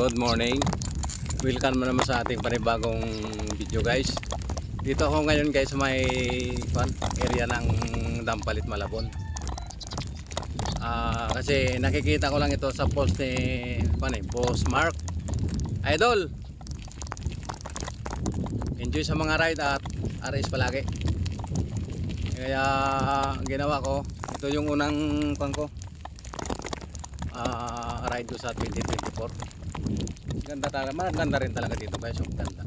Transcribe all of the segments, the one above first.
Good morning. Welcome mo naman sa ating panibagong video guys. Dito ako ngayon guys sa may area ng Dampalit, Malabon. Kasi nakikita ko lang ito sa post ni Boss Mark. Idol, enjoy sa mga ride at RS palagi. Kaya ginawa ko, ito yung unang ride ko sa 2024. Ganda talaga, maganda rin talaga dito guys, yung ganda.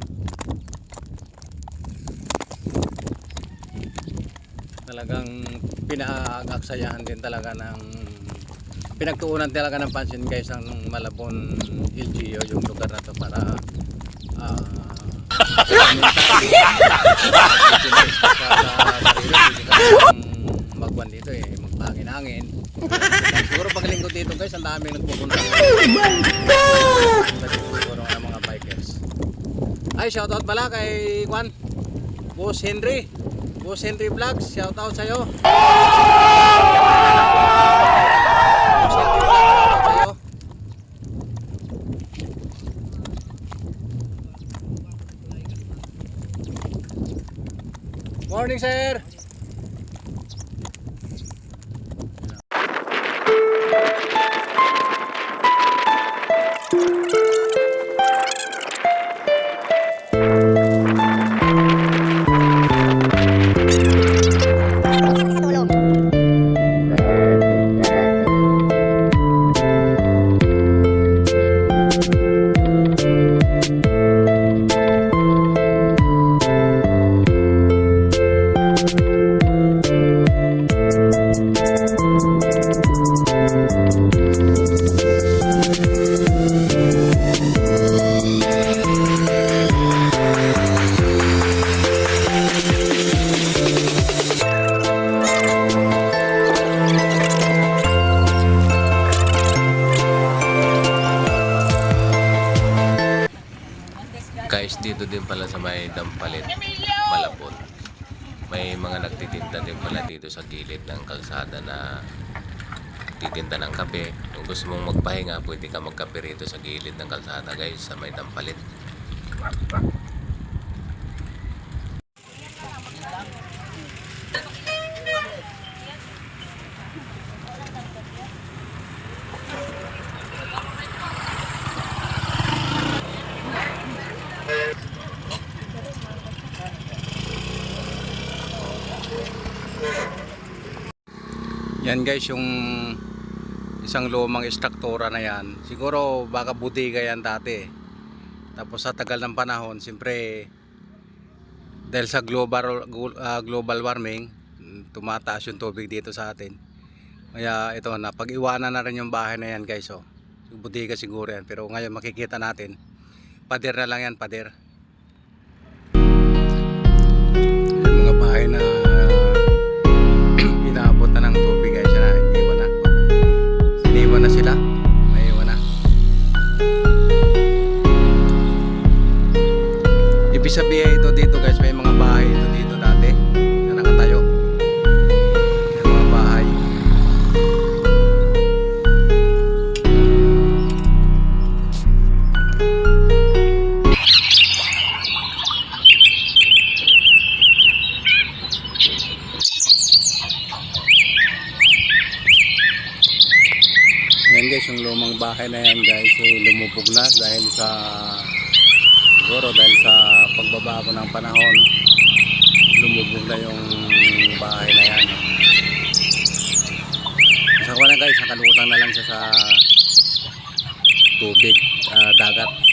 Talagang pinag-aksayahan din talaga ng pinagtuunan talaga ng pansin guys ang Malabon LGU, yung lugar na to para magwan dito magpangin-hangin. Siguro pag linggo dito guys, ang dami nagpupunta. Oh my God! Siguro ng mga bikers. Ay, shoutout pala kay Boss Henry Vlogs, shoutout sa'yo. Boss Henry Vlogs, shoutout sa'yo. Morning sir. Guys, dito din pala sa may Dampalit, Malabon, may mga nagtitinda din pala dito sa gilid ng kalsada na titinda ng kape. Kung gusto mong magpahinga, pwede ka magkape rito sa gilid ng kalsada guys, sa may Dampalit. Yan guys, yung isang lumang istruktura na yan, siguro baka budiga yan dati. Tapos sa tagal ng panahon, siyempre dahil sa global warming, tumataas yung tubig dito sa atin. Kaya ito na, pag-iwanan na rin yung bahay na yan guys. Budiga siguro yan, pero ngayon makikita natin, pader na lang yan, pader. Yung mga bahay na inaabot na ng tubig guys, na iniwan na sila, naiwan na. Ibig sabihin ito dito guys, may mga bahay ito dito dati na nakatayo, yung mga bahay. Yan guys, yung lumang bahay na yan guys, lumubog na dahil sa pagbabago ng panahon. Lumubog na yung bahay na yan. Isa ko na guys, nakalutang na lang siya sa tubig, dagat.